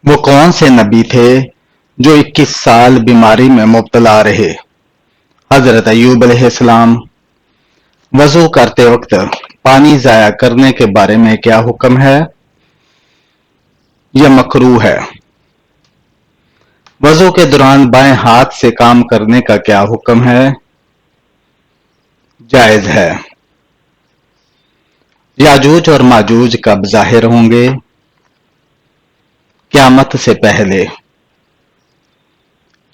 وہ کون سے نبی تھے جو 21 سال بیماری میں مبتلا رہے؟ حضرت ایوب علیہ السلام۔ وضو کرتے وقت پانی ضائع کرنے کے بارے میں کیا حکم ہے یا مکروہ ہے؟ وضو کے دوران بائیں ہاتھ سے کام کرنے کا کیا حکم ہے؟ جائز ہے۔ یاجوج اور ماجوج کب ظاہر ہوں گے؟ قیامت سے پہلے۔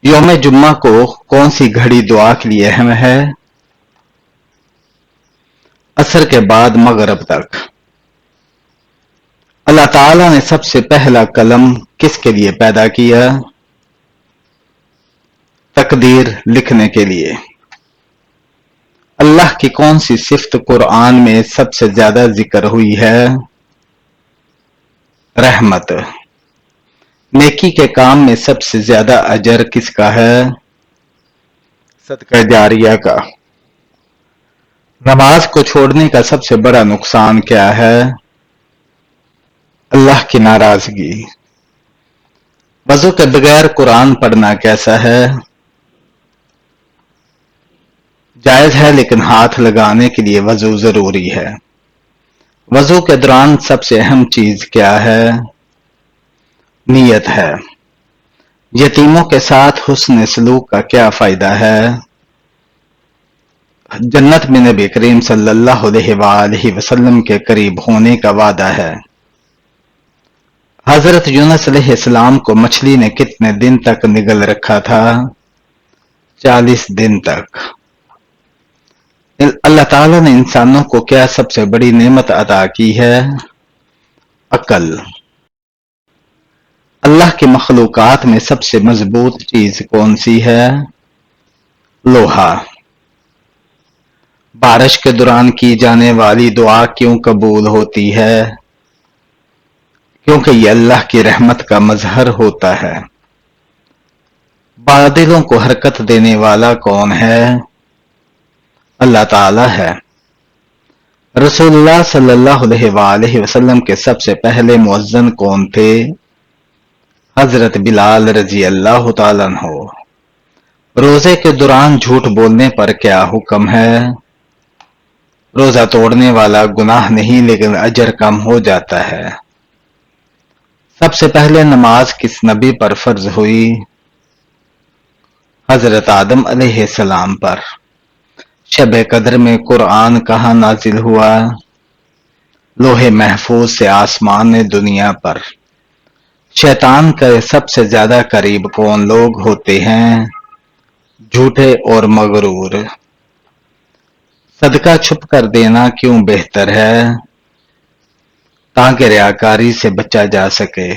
یوم جمعہ کو کون سی گھڑی دعا کے لیے اہم ہے؟ عصر کے بعد مغرب تک۔ اللہ تعالیٰ نے سب سے پہلا قلم کس کے لیے پیدا کیا؟ تقدیر لکھنے کے لیے۔ اللہ کی کون سی صفت قرآن میں سب سے زیادہ ذکر ہوئی ہے؟ رحمت۔ نیکی کے کام میں سب سے زیادہ اجر کس کا ہے؟ صدقہ جاریہ کا۔ نماز کو چھوڑنے کا سب سے بڑا نقصان کیا ہے؟ اللہ کی ناراضگی۔ وضو کے بغیر قرآن پڑھنا کیسا ہے؟ جائز ہے لیکن ہاتھ لگانے کے لیے وضو ضروری ہے۔ وضو کے دوران سب سے اہم چیز کیا ہے؟ نیت ہے۔ یتیموں کے ساتھ حسن سلوک کا کیا فائدہ ہے؟ جنت میں نبی کریم صلی اللہ علیہ وآلہ وسلم کے قریب ہونے کا وعدہ ہے۔ حضرت یونس علیہ السلام کو مچھلی نے کتنے دن تک نگل رکھا تھا؟ 40 دن تک۔ اللہ تعالیٰ نے انسانوں کو کیا سب سے بڑی نعمت عطا کی ہے؟ عقل۔ اللہ کی مخلوقات میں سب سے مضبوط چیز کون سی ہے؟ لوہا۔ بارش کے دوران کی جانے والی دعا کیوں قبول ہوتی ہے؟ کیونکہ یہ اللہ کی رحمت کا مظہر ہوتا ہے۔ بادلوں کو حرکت دینے والا کون ہے؟ اللہ تعالی ہے۔ رسول اللہ صلی اللہ علیہ وآلہ وسلم کے سب سے پہلے مؤذن کون تھے؟ حضرت بلال رضی اللہ تعالیٰ عنہ۔ روزے کے دوران جھوٹ بولنے پر کیا حکم ہے؟ روزہ توڑنے والا گناہ نہیں لیکن اجر کم ہو جاتا ہے۔ سب سے پہلے نماز کس نبی پر فرض ہوئی؟ حضرت آدم علیہ السلام پر۔ شب قدر میں قرآن کہاں نازل ہوا؟ لوح محفوظ سے آسمان دنیا پر۔ شیطان کے سب سے زیادہ قریب کون لوگ ہوتے ہیں؟ جھوٹے اور مغرور۔ صدقہ چھپ کر دینا کیوں بہتر ہے؟ تاکہ ریاکاری سے بچا جا سکے۔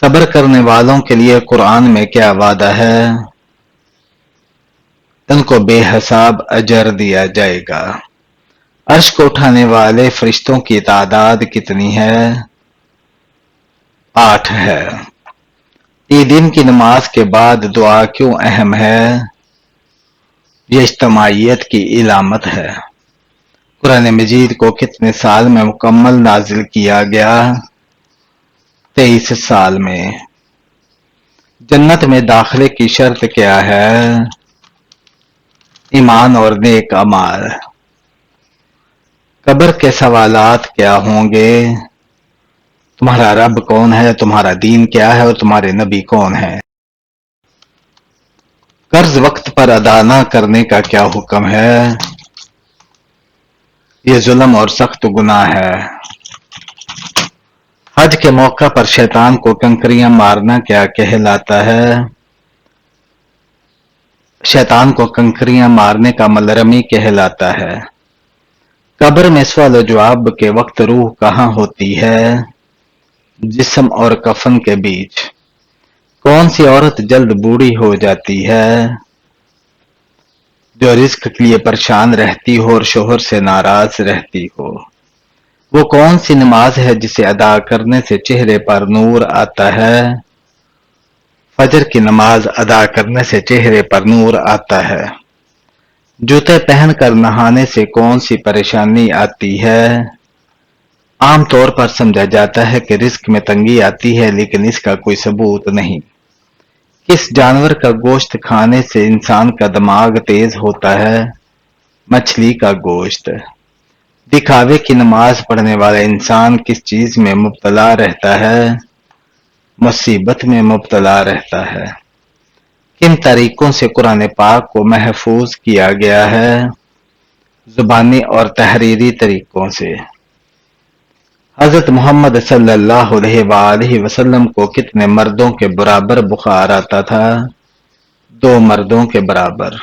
صبر کرنے والوں کے لیے قرآن میں کیا وعدہ ہے؟ ان کو بے حساب اجر دیا جائے گا۔ عرش کو اٹھانے والے فرشتوں کی تعداد کتنی ہے؟ 8 ہے۔ دن کی نماز کے بعد دعا کیوں اہم ہے؟ یہ اجتماعیت کی علامت ہے۔ قرآن مجید کو کتنے سال میں مکمل نازل کیا گیا؟ 23 سال میں۔ جنت میں داخلے کی شرط کیا ہے؟ ایمان اور نیک اعمال۔ قبر کے سوالات کیا ہوں گے؟ تمہارا رب کون ہے، تمہارا دین کیا ہے اور تمہارے نبی کون ہے؟ قرض وقت پر ادا نہ کرنے کا کیا حکم ہے؟ یہ ظلم اور سخت گناہ ہے۔ حج کے موقع پر شیطان کو کنکریاں مارنا کیا کہلاتا ہے؟ شیطان کو کنکریاں مارنے کا ملرمی کہلاتا ہے۔ قبر میں سوال و جواب کے وقت روح کہاں ہوتی ہے؟ جسم اور کفن کے بیچ۔ کون سی عورت جلد بوڑھی ہو جاتی ہے؟ جو رزق کے لیے پریشان رہتی ہو اور شوہر سے ناراض رہتی ہو۔ وہ کون سی نماز ہے جسے ادا کرنے سے چہرے پر نور آتا ہے؟ فجر کی نماز ادا کرنے سے چہرے پر نور آتا ہے۔ جوتے پہن کر نہانے سے کون سی پریشانی آتی ہے؟ عام طور پر سمجھا جاتا ہے کہ رزق میں تنگی آتی ہے، لیکن اس کا کوئی ثبوت نہیں۔ کس جانور کا گوشت کھانے سے انسان کا دماغ تیز ہوتا ہے؟ مچھلی کا گوشت۔ دکھاوے کی نماز پڑھنے والا انسان کس چیز میں مبتلا رہتا ہے؟ مصیبت میں مبتلا رہتا ہے۔ کن طریقوں سے قرآن پاک کو محفوظ کیا گیا ہے؟ زبانی اور تحریری طریقوں سے۔ حضرت محمد صلی اللہ علیہ وآلہ وسلم کو کتنے مردوں کے برابر بخار آتا تھا؟ 2 مردوں کے برابر۔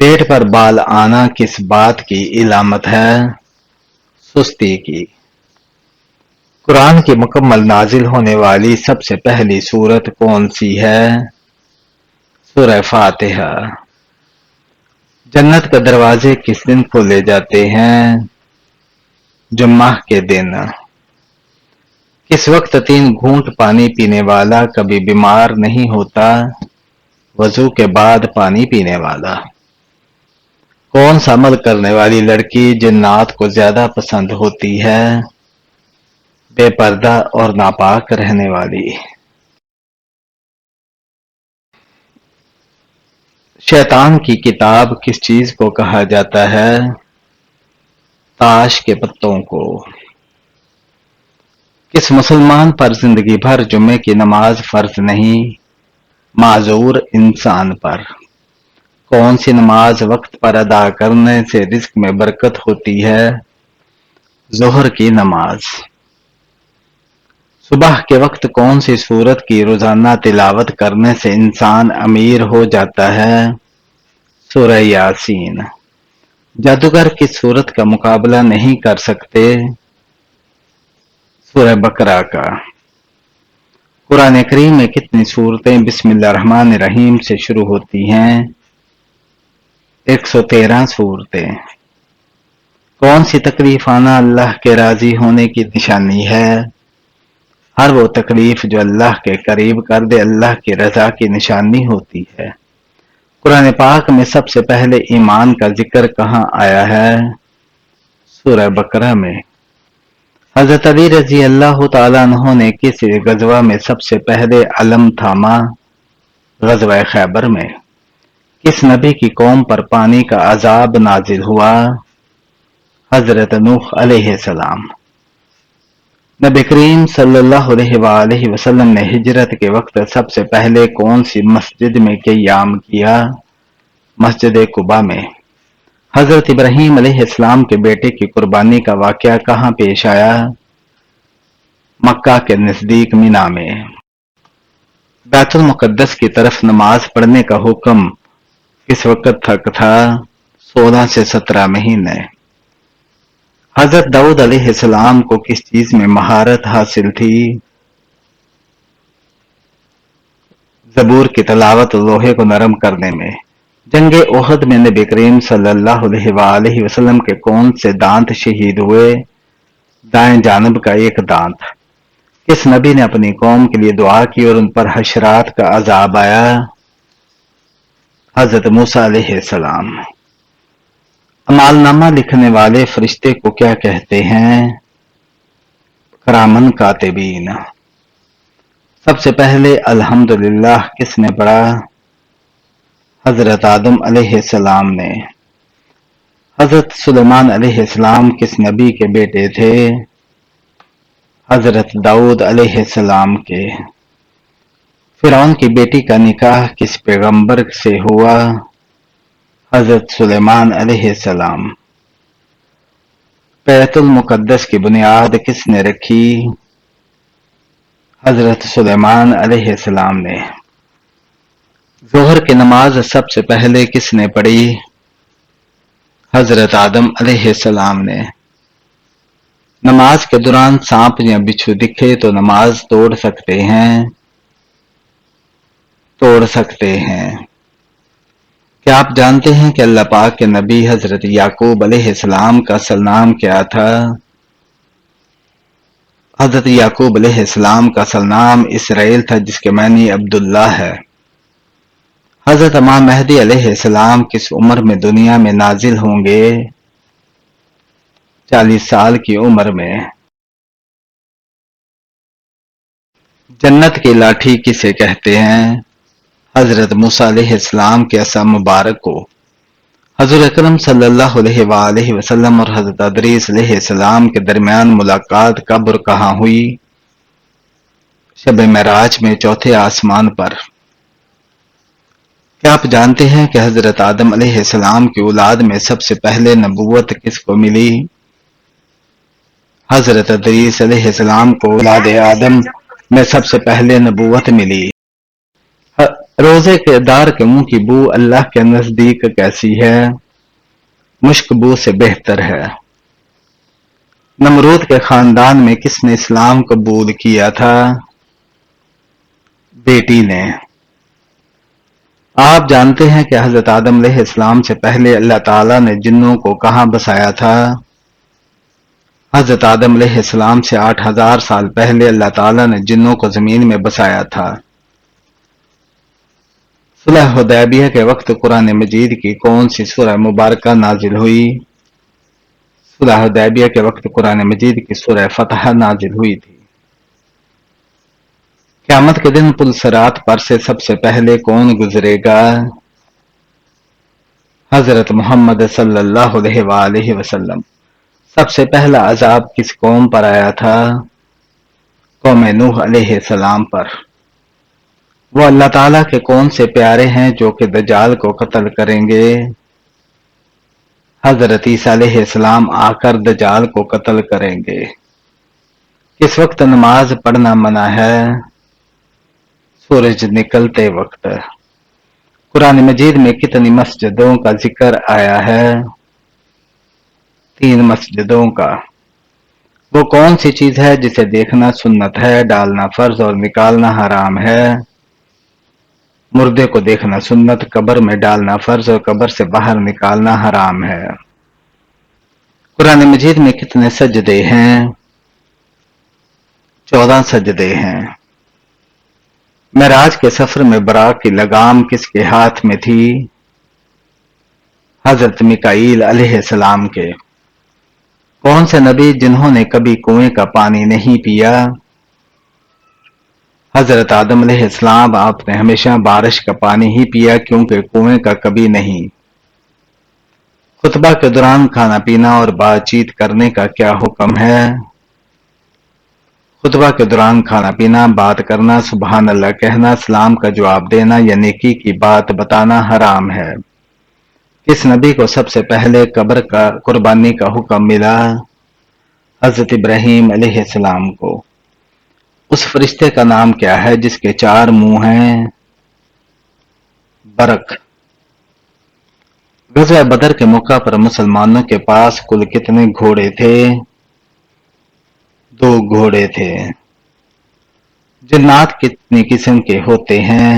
پیٹ پر بال آنا کس بات کی علامت ہے؟ سستی کی۔ قرآن کی مکمل نازل ہونے والی سب سے پہلی سورت کون سی ہے؟ سورہ فاتحہ۔ جنت کے دروازے کس دن کھولے جاتے ہیں؟ جمعہ کے دن۔ کس وقت 3 گھونٹ پانی پینے والا کبھی بیمار نہیں ہوتا؟ وضو کے بعد پانی پینے والا۔ کون سا عمل کرنے والی لڑکی جنات کو زیادہ پسند ہوتی ہے؟ بے پردہ اور ناپاک رہنے والی۔ شیطان کی کتاب کس چیز کو کہا جاتا ہے؟ تاش کے پتوں کو۔ کس مسلمان پر زندگی بھر جمعے کی نماز فرض نہیں؟ معذور انسان پر۔ کون سی نماز وقت پر ادا کرنے سے رزق میں برکت ہوتی ہے؟ ظہر کی نماز۔ صبح کے وقت کون سی سورت کی روزانہ تلاوت کرنے سے انسان امیر ہو جاتا ہے؟ سورہ یاسین۔ جادوگر کس سورت کا مقابلہ نہیں کر سکتے؟ سورہ بقرہ کا۔ قرآن کریم میں کتنی سورتیں بسم اللہ الرحمن الرحیم سے شروع ہوتی ہیں؟ 113 سورتیں۔ کون سی تکلیف آنا اللہ کے راضی ہونے کی نشانی ہے؟ ہر وہ تکلیف جو اللہ کے قریب کر دے اللہ کی رضا کی نشانی ہوتی ہے۔ قرآن پاک میں سب سے پہلے ایمان کا ذکر کہاں آیا ہے؟ سورہ بقرہ میں۔ حضرت علی رضی اللہ تعالیٰ عنہ نے کس غزوہ میں سب سے پہلے علم تھاما؟ غزوہ خیبر میں۔ کس نبی کی قوم پر پانی کا عذاب نازل ہوا؟ حضرت نوح علیہ السلام۔ نبی کریم صلی اللہ علیہ وآلہ وسلم نے ہجرت کے وقت سب سے پہلے کون سی مسجد میں قیام کیا؟ مسجد قباء میں۔ حضرت ابراہیم علیہ السلام کے بیٹے کی قربانی کا واقعہ کہاں پیش آیا؟ مکہ کے نزدیک مینا میں۔ بیت المقدس کی طرف نماز پڑھنے کا حکم کس وقت تک تھا؟ 16 سے 17 مہینے۔ حضرت داؤد علیہ السلام کو کس چیز میں مہارت حاصل تھی؟ زبور کی تلاوت لوہے کو نرم کرنے میں۔ جنگ احد میں نبی کریم صلی اللہ علیہ وآلہ وسلم کے کون سے دانت شہید ہوئے؟ دائیں جانب کا ایک دانت۔ کس نبی نے اپنی قوم کے لیے دعا کی اور ان پر حشرات کا عذاب آیا؟ حضرت موسیٰ علیہ السلام۔ اعمال نامہ لکھنے والے فرشتے کو کیا کہتے ہیں؟ کرامن کاتبین۔ سب سے پہلے الحمدللہ کس نے پڑھا؟ حضرت آدم علیہ السلام نے۔ حضرت سلیمان علیہ السلام کس نبی کے بیٹے تھے؟ حضرت داؤد علیہ السلام کے۔ فرعون کی بیٹی کا نکاح کس پیغمبر سے ہوا؟ حضرت سلیمان علیہ السلام۔ بیت المقدس کی بنیاد کس نے رکھی؟ حضرت سلیمان علیہ السلام نے۔ ظہر کی نماز سب سے پہلے کس نے پڑھی؟ حضرت آدم علیہ السلام نے۔ نماز کے دوران سانپ یا بچھو دکھے تو نماز توڑ سکتے ہیں؟ توڑ سکتے ہیں۔ کیا آپ جانتے ہیں کہ اللہ پاک کے نبی حضرت یعقوب علیہ السلام کا اصل نام کیا تھا؟ حضرت یعقوب علیہ السلام کا اصل نام اسرائیل تھا، جس کے معنی عبداللہ ہے۔ حضرت امام مہدی علیہ السلام کس عمر میں دنیا میں نازل ہوں گے؟ 40 سال کی عمر میں۔ جنت کی لاٹھی کسے کہتے ہیں؟ حضرت موسیٰ علیہ السلام کے عصا مبارک کو۔ حضور اکرم صلی اللہ علیہ وآلہ وسلم اور حضرت ادریس علیہ السلام کے درمیان ملاقات کب اور کہاں ہوئی؟ شب معراج میں چوتھے آسمان پر۔ کیا آپ جانتے ہیں کہ حضرت آدم علیہ السلام کی اولاد میں سب سے پہلے نبوت کس کو ملی؟ حضرت ادریس علیہ السلام کو اولاد آدم میں سب سے پہلے نبوت ملی۔ روزے کے دار کے منہ کی بو اللہ کے نزدیک کیسی ہے؟ مشک بو سے بہتر ہے۔ نمرود کے خاندان میں کس نے اسلام قبول کیا تھا؟ بیٹی نے۔ آپ جانتے ہیں کہ حضرت آدم علیہ السلام سے پہلے اللہ تعالیٰ نے جنوں کو کہاں بسایا تھا؟ حضرت آدم علیہ السلام سے 8000 سال پہلے اللہ تعالیٰ نے جنوں کو زمین میں بسایا تھا۔ صلح حدیبیہ کے وقت قرآن مجید کی کون سی سورہ مبارکہ نازل ہوئی؟ صلح حدیبیہ کے وقت قرآن مجید کی سورہ فتح نازل ہوئی تھی۔ قیامت کے دن پل صراط پر سے سب سے پہلے کون گزرے گا؟ حضرت محمد صلی اللہ علیہ وآلہ وسلم۔ سب سے پہلا عذاب کس قوم پر آیا تھا؟ قوم نوح علیہ السلام پر۔ وہ اللہ تعالیٰ کے کون سے پیارے ہیں جو کہ دجال کو قتل کریں گے؟ حضرت عیسیٰ علیہ السلام آ کر دجال کو قتل کریں گے۔ کس وقت نماز پڑھنا منع ہے؟ سورج نکلتے وقت۔ قرآن مجید میں کتنی مسجدوں کا ذکر آیا ہے؟ 3 مسجدوں کا۔ وہ کون سی چیز ہے جسے دیکھنا سنت ہے، ڈالنا فرض اور نکالنا حرام ہے؟ مردے کو دیکھنا سنت، قبر میں ڈالنا فرض اور قبر سے باہر نکالنا حرام ہے۔ قرآن مجید میں کتنے سجدے ہیں؟ 14 سجدے ہیں۔ معراج کے سفر میں براق کی لگام کس کے ہاتھ میں تھی؟ حضرت میکائیل علیہ السلام کے۔ کون سے نبی جنہوں نے کبھی کنویں کا پانی نہیں پیا؟ حضرت آدم علیہ السلام۔ آپ نے ہمیشہ بارش کا پانی ہی پیا کیونکہ کنویں کا کبھی نہیں۔ خطبہ کے دوران کھانا پینا اور بات چیت کرنے کا کیا حکم ہے؟ خطبہ کے دوران کھانا پینا، بات کرنا، سبحان اللہ کہنا، سلام کا جواب دینا یا نیکی کی بات بتانا حرام ہے۔ کس نبی کو سب سے پہلے قبر کا قربانی کا حکم ملا؟ حضرت ابراہیم علیہ السلام کو۔ اس فرشتے کا نام کیا ہے جس کے 4 منہ ہیں؟ برق۔ غزوہ بدر کے موقع پر مسلمانوں کے پاس کل کتنے گھوڑے تھے؟ 2 گھوڑے تھے۔ جنات کتنی قسم کے ہوتے ہیں؟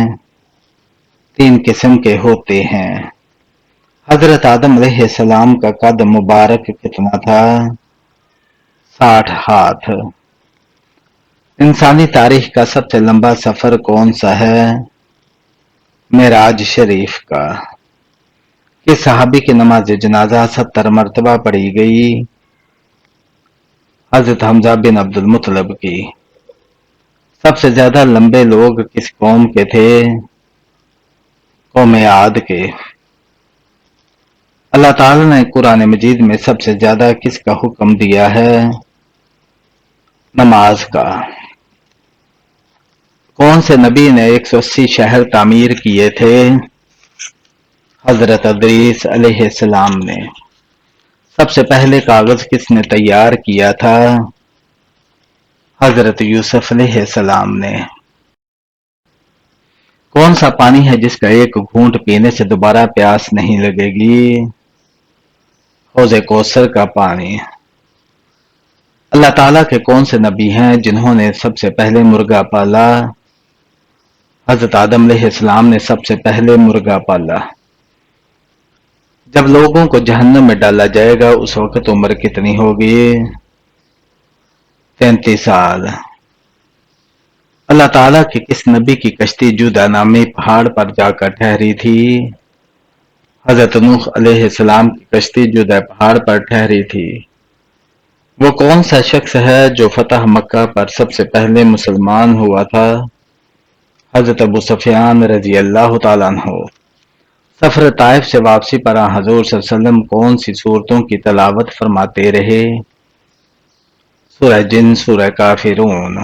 3 قسم کے ہوتے ہیں۔ حضرت آدم علیہ السلام کا قد مبارک کتنا تھا؟ 60 ہاتھ۔ انسانی تاریخ کا سب سے لمبا سفر کون سا ہے؟ معراج شریف کا۔ کس صحابی کی نماز جنازہ 70 مرتبہ پڑھی گئی؟ حضرت حمزہ بن عبد المطلب کی۔ سب سے زیادہ لمبے لوگ کس قوم کے تھے؟ قوم عاد کے۔ اللہ تعالیٰ نے قرآن مجید میں سب سے زیادہ کس کا حکم دیا ہے؟ نماز کا۔ کون سے نبی نے 180 شہر تعمیر کیے تھے؟ حضرت ادریس علیہ السلام نے۔ سب سے پہلے کاغذ کس نے تیار کیا تھا؟ حضرت یوسف علیہ السلام نے۔ کون سا پانی ہے جس کا ایک گھونٹ پینے سے دوبارہ پیاس نہیں لگے گی؟ حوض کوثر کا پانی۔ اللہ تعالیٰ کے کون سے نبی ہیں جنہوں نے سب سے پہلے مرغا پالا؟ حضرت آدم علیہ السلام نے سب سے پہلے مرغا پالا۔ جب لوگوں کو جہنم میں ڈالا جائے گا اس وقت عمر کتنی ہوگی؟ 33 سال۔ اللہ تعالیٰ کے کس نبی کی کشتی جودہ نامی پہاڑ پر جا کر ٹھہری تھی؟ حضرت نوح علیہ السلام کی کشتی جودہ پہاڑ پر ٹھہری تھی۔ وہ کون سا شخص ہے جو فتح مکہ پر سب سے پہلے مسلمان ہوا تھا؟ حضرت ابو سفیان رضی اللہ تعالیٰ عنہ۔ سفر طائف سے واپسی پر حضور صلی اللہ علیہ وسلم کون سی صورتوں کی تلاوت فرماتے رہے؟ سورہ جن، سورہ کافرون۔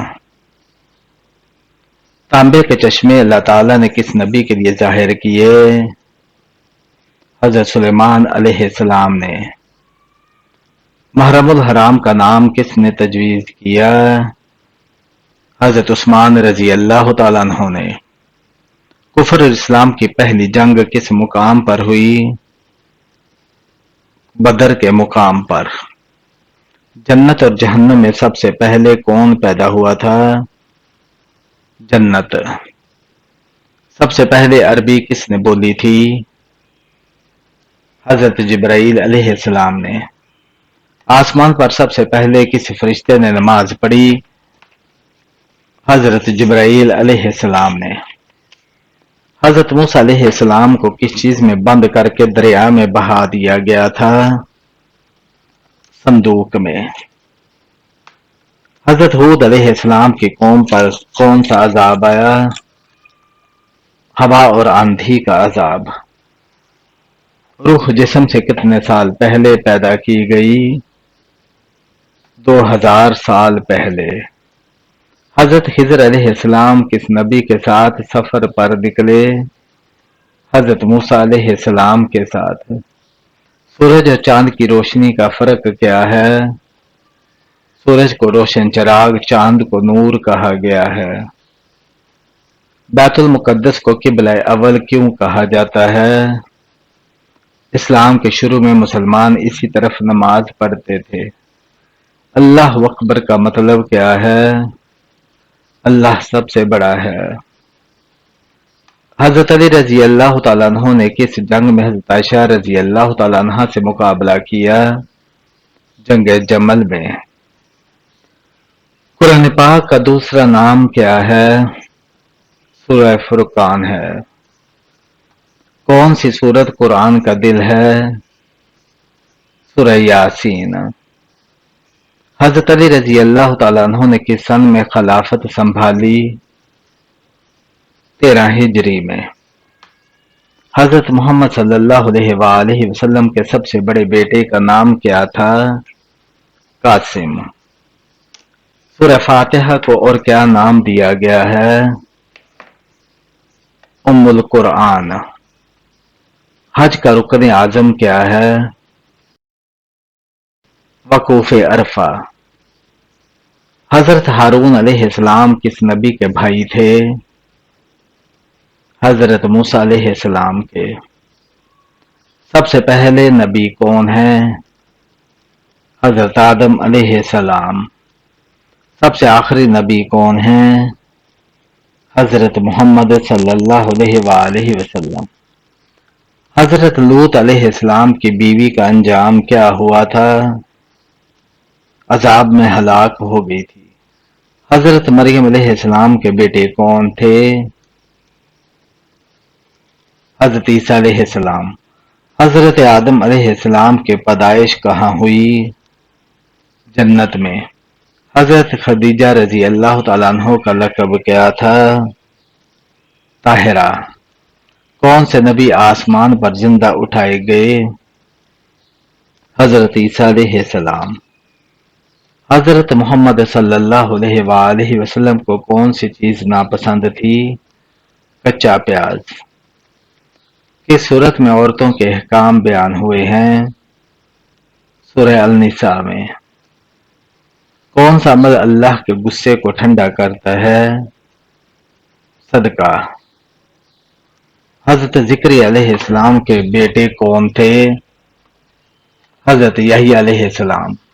تانبے کے چشمے اللہ تعالیٰ نے کس نبی کے لیے ظاہر کیے؟ حضرت سلیمان علیہ السلام نے۔ محرم الحرام کا نام کس نے تجویز کیا؟ حضرت عثمان رضی اللہ تعالیٰ عنہ نے۔ کفر اور اسلام کی پہلی جنگ کس مقام پر ہوئی؟ بدر کے مقام پر۔ جنت اور جہنم میں سب سے پہلے کون پیدا ہوا تھا؟ جنت۔ سب سے پہلے عربی کس نے بولی تھی؟ حضرت جبرائیل علیہ السلام نے۔ آسمان پر سب سے پہلے کس فرشتے نے نماز پڑھی؟ حضرت جبرائیل علیہ السلام نے۔ حضرت موسیٰ علیہ السلام کو کس چیز میں بند کر کے دریا میں بہا دیا گیا تھا؟ صندوق میں۔ حضرت ہود علیہ السلام کی قوم پر کون سا عذاب آیا؟ ہوا اور آندھی کا عذاب۔ روح جسم سے کتنے سال پہلے پیدا کی گئی؟ 2000 سال پہلے۔ حضرت خضر علیہ السلام کس نبی کے ساتھ سفر پر نکلے؟ حضرت موسیٰ علیہ السلام کے ساتھ۔ سورج اور چاند کی روشنی کا فرق کیا ہے؟ سورج کو روشن چراغ، چاند کو نور کہا گیا ہے۔ بیت المقدس کو قبلہ اول کیوں کہا جاتا ہے؟ اسلام کے شروع میں مسلمان اسی طرف نماز پڑھتے تھے۔ اللہ اکبر کا مطلب کیا ہے؟ اللہ سب سے بڑا ہے۔ حضرت علی رضی اللہ تعالیٰ عنہ نے کس جنگ میں حضرت عائشہ رضی اللہ تعالیٰ عنہ سے مقابلہ کیا؟ جنگ جمل میں۔ قرآن پاک کا دوسرا نام کیا ہے؟ سورہ فرقان ہے۔ کون سی سورت قرآن کا دل ہے؟ سورہ یاسین۔ حضرت علی رضی اللہ تعالیٰ عنہ نے کس سن میں خلافت سنبھالی؟ 13 ہجری میں۔ حضرت محمد صلی اللہ علیہ وآلہ وسلم کے سب سے بڑے بیٹے کا نام کیا تھا؟ قاسم۔ سورہ فاتحہ کو اور کیا نام دیا گیا ہے؟ ام القرآن۔ حج کا رکن اعظم کیا ہے؟ وقوف عرفہ۔ حضرت ہارون علیہ السلام کس نبی کے بھائی تھے؟ حضرت موسیٰ علیہ السلام کے۔ سب سے پہلے نبی کون ہیں؟ حضرت آدم علیہ السلام۔ سب سے آخری نبی کون ہیں؟ حضرت محمد صلی اللہ علیہ وآلہ وسلم۔ حضرت لوط علیہ السلام کی بیوی کا انجام کیا ہوا تھا؟ عذاب میں ہلاک ہو گئی تھی۔ حضرت مریم علیہ السلام کے بیٹے کون تھے؟ حضرت عیسیٰ علیہ السلام۔ حضرت آدم علیہ السلام کی پیدائش کہاں ہوئی؟ جنت میں۔ حضرت خدیجہ رضی اللہ تعالیٰ عنہ کا لقب کیا تھا؟ طاہرہ۔ کون سے نبی آسمان پر زندہ اٹھائے گئے؟ حضرت عیسیٰ علیہ السلام۔ حضرت محمد صلی اللہ علیہ وآلہ وسلم کو کون سی چیز ناپسند تھی؟ کچا پیاز۔ کس صورت میں عورتوں کے احکام بیان ہوئے ہیں؟ سورہ النساء میں۔ کون سا عمل اللہ کے غصے کو ٹھنڈا کرتا ہے؟ صدقہ۔ حضرت زکریا علیہ السلام کے بیٹے کون تھے؟ حضرت یحییٰ علیہ السلام۔